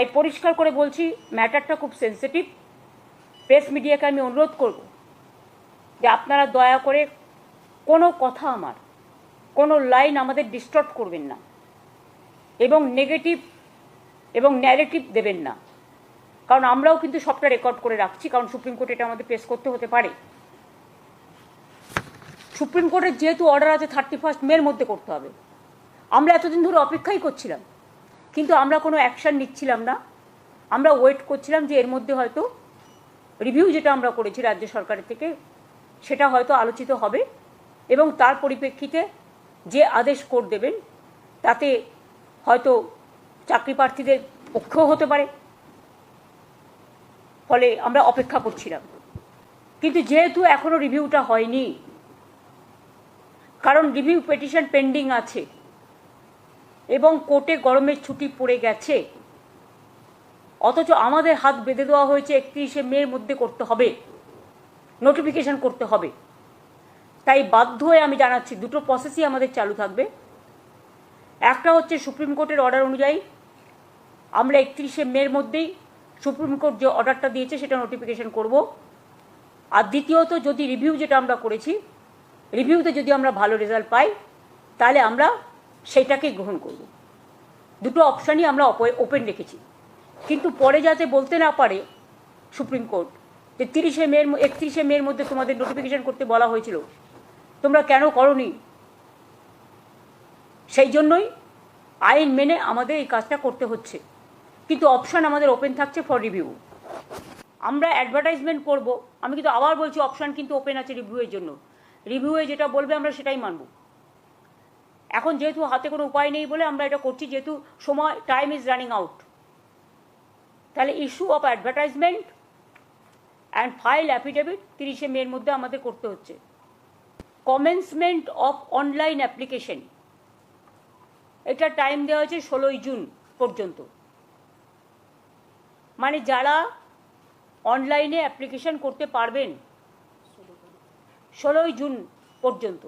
এই পরিষ্কার করে বলছি, ম্যাটারটা খুব সেন্সিটিভ। প্রেস মিডিয়াকে আমি অনুরোধ করব যে আপনারা দয়া করে কোনো কথা, আমার কোনো লাইন আমাদের ডিস্টর্ব করবেন না এবং নেগেটিভ এবং ন্যারেটিভ দেবেন না, কারণ আমরাও কিন্তু সবটা রেকর্ড করে রাখছি, কারণ সুপ্রিম কোর্টে এটা আমাদের পেশ করতে হতে পারে। সুপ্রিম কোর্টের যেহেতু অর্ডার আছে 31 মের মধ্যে করতে হবে, আমরা এতদিন ধরে অপেক্ষাই করছিলাম, কিন্তু আমরা কোনো অ্যাকশান নিচ্ছিলাম না। আমরা ওয়েট করছিলাম যে এর মধ্যে হয়তো রিভিউ যেটা আমরা করেছি রাজ্য সরকারের থেকে সেটা হয়তো আলোচিত হবে এবং তার পরিপ্রেক্ষিতে যে আদেশ কোর্ট দেবেন তাতে হয়তো চাকরি প্রার্থীদের পক্ষেও হতে পারে। ফলে আমরা অপেক্ষা করছিলাম, কিন্তু যেহেতু এখনো রিভিউটা হয়নি, কারণ রিভিউ পিটিশন পেন্ডিং আছে এবং কোর্টে গরমের ছুটি পড়ে গেছে, অথচ আমাদের হাত বেঁধে দেওয়া হয়েছে 31শে মের মধ্যে করতে হবে, নোটিফিকেশন করতে হবে। তাই বাধ্য হয়ে আমি জানাচ্ছি দুটো প্রসেসই আমাদের চালু থাকবে। একটা হচ্ছে সুপ্রিম কোর্টের অর্ডার অনুযায়ী আমরা 31শে মের মধ্যেই সুপ্রিম কোর্ট যে অর্ডারটা দিয়েছে সেটা নোটিফিকেশন করব। আর দ্বিতীয়ত, যদি রিভিউ যেটা আমরা করেছি, রিভিউতে যদি আমরা ভালো রেজাল্ট পাই তাহলে আমরা সেইটাকেই গ্রহণ করব। দুটো অপশানই আমরা ওপেন রেখেছি, কিন্তু পরে যাতে বলতে না পারে সুপ্রিম কোর্ট যে 31শে মের মধ্যে তোমাদের নোটিফিকেশন করতে বলা হয়েছিল, তোমরা কেন করনি, সেই জন্যই আইন মেনে আমাদের এই কাজটা করতে হচ্ছে, কিন্তু অপশান আমাদের ওপেন থাকছে ফর রিভিউ। আমরা অ্যাডভার্টাইজমেন্ট করব, আমি কিন্তু আবার বলছি অপশান কিন্তু ওপেন আছে রিভিউয়ের জন্য। রিভিউয়ে যেটা বলবে আমরা সেটাই মানব। এখন যেহেতু হাতে কোনো উপায় নেই বলে আমরা এটা করছি, যেহেতু সময়, টাইম ইজ রানিং আউট, তাহলে issue of advertisement and file affidavit 30শে মের মধ্যে আমাদের করতে হচ্ছে। কমেন্সমেন্ট অফ অনলাইন অ্যাপ্লিকেশন, এটা টাইম দেওয়া হয়েছে 16ই জুন পর্যন্ত, মানে যারা অনলাইনে অ্যাপ্লিকেশন করতে পারবেন 16ই জুন পর্যন্ত।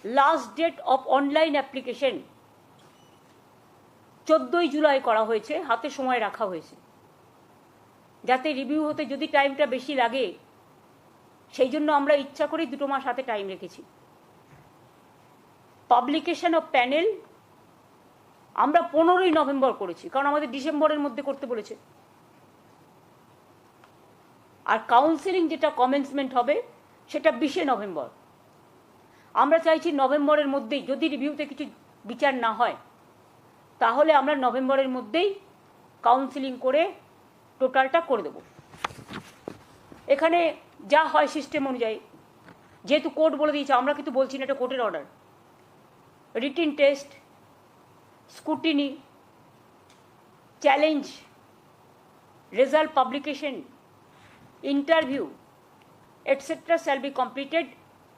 Last date of online application 14ই জুলাই করা হয়েছে, হাতে সময় রাখা হয়েছে যাতে রিভিউ হতে যদি টাইমটা বেশি লাগে, সেই জন্য আমরা ইচ্ছা করেই 2 মাস হাতে টাইম রেখেছি। পাবলিকেশন অফ প্যানেল আমরা 15ই নভেম্বর করেছি, কারণ আমাদের ডিসেম্বরের মধ্যে করতে বলেছে। আর কাউন্সিলিং যেটা কমেন্সমেন্ট হবে সেটা 20শে নভেম্বর। আমরা চাইছি নভেম্বরের মধ্যেই, যদি রিভিউতে কিছু বিচার না হয় তাহলে আমরা নভেম্বরের মধ্যেই কাউন্সিলিং করে টোটালটা করে দেব। এখানে যা হয় সিস্টেম অনুযায়ী, যেহেতু কোর্ট বলে দিয়েছে, আমরা কিন্তু বলছি না, এটা কোর্টের order. Written test, scrutiny, challenge, result publication, interview etcetera shall be completed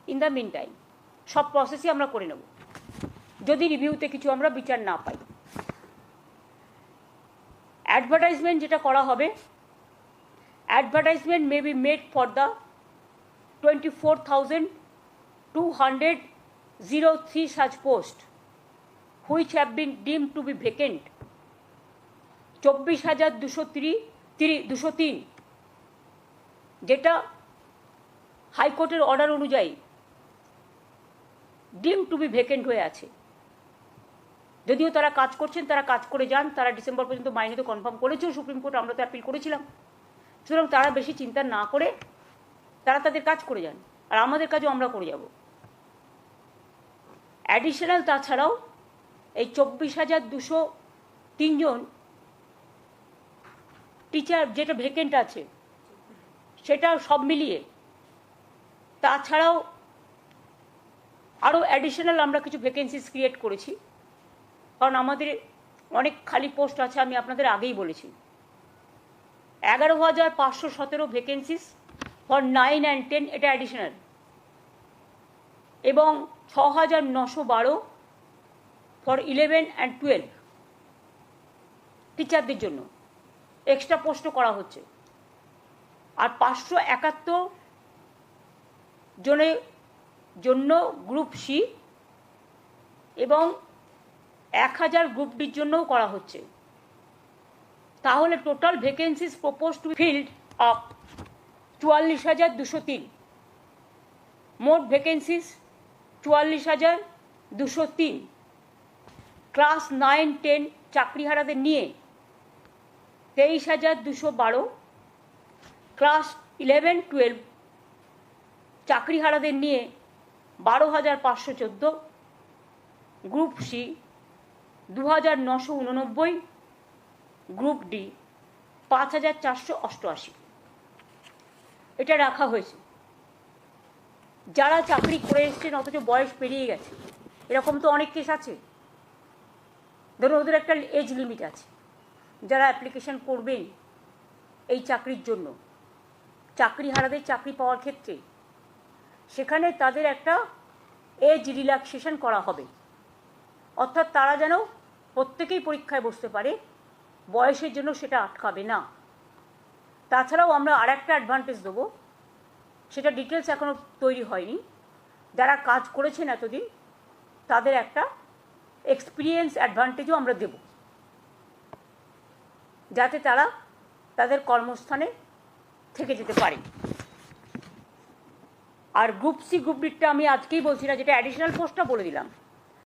in the mean time. সব প্রসেসই আমরা করে নেব যদি রিভিউতে কিছু আমরা বিচার না পাই। অ্যাডভার্টাইজমেন্ট যেটা করা হবে, advertisement may be made for the 24,203 such posts which have been deemed to be vacant। 24,203 যেটা হাইকোর্টের অর্ডার অনুযায়ী ডিম টু বি ভ্যাকেন্ট হয়ে আছে। যদিও তারা কাজ করছেন, তারা কাজ করে যান, তারা ডিসেম্বর পর্যন্ত মাইনে তো কনফার্ম করেছেও সুপ্রিম কোর্ট, আমরা তো অ্যাপিল করেছিলাম। সুতরাং তারা বেশি চিন্তা না করে তারা তাদের কাজ করে যান, আর আমাদের কাজও আমরা করে যাব। অ্যাডিশনাল তাছাড়াও এই 24,203 জন টিচার যেটা ভ্যাকেন্ট আছে সেটা সব মিলিয়ে, তাছাড়াও আরও অ্যাডিশনাল আমরা কিছু ভ্যাকেন্সিস ক্রিয়েট করেছি, কারণ আমাদের অনেক খালি পোস্ট আছে, আমি আপনাদের আগেই বলেছি। 11,517 ভ্যাকেন্সিস ফর 9 and 10, এটা অ্যাডিশনাল, এবং 6,912 ফর 11 and 12 টিচারদের জন্য এক্সট্রা পোস্টও করা হচ্ছে। আর 571 জনের জন্য গ্রুপ সি এবং 1000 গ্রুপ ডির জন্যও করা হচ্ছে। তাহলে total vacancies propose to filled up 44,203। মোট ভ্যাকেন্সিজ 44,203। ক্লাস 9-10 চাকরিহারাদের নিয়ে 23,212। ক্লাস 11-12 চাকরিহারাদের নিয়ে 12,514। Group C 2,989। Group D 5,488। এটা রাখা হয়েছে। যারা চাকরি করে এসছেন অথচ বয়স পেরিয়ে গেছে, এরকম তো অনেক কেস আছে। ধরুন ওদের একটা এজ লিমিট আছে, যারা অ্যাপ্লিকেশন করবেন এই চাকরির জন্য, চাকরিহারাদের চাকরি পাওয়ার ক্ষেত্রে, সেখানে তাদের একটা এজ রিল্যাক্সেশন করা হবে, অর্থাৎ তারা যেন প্রত্যেকেই পরীক্ষায় বসতে পারে, বয়সের জন্য সেটা আটকাবে না। তাছাড়াও আমরা আর একটা অ্যাডভান্টেজ দেবো, সেটা ডিটেলস এখনও তৈরি হয়নি। যারা কাজ করেছেন এতদিন তাদের একটা এক্সপিরিয়েন্স অ্যাডভান্টেজও আমরা দেব, যাতে তারা তাদের কর্মস্থানে থেকে যেতে পারে। আর গ্রুপ সি গ্রুপ ডিটা আমি আজকেই বলছি না, যেটা অ্যাডিশনাল পোস্টটা বলে দিলাম।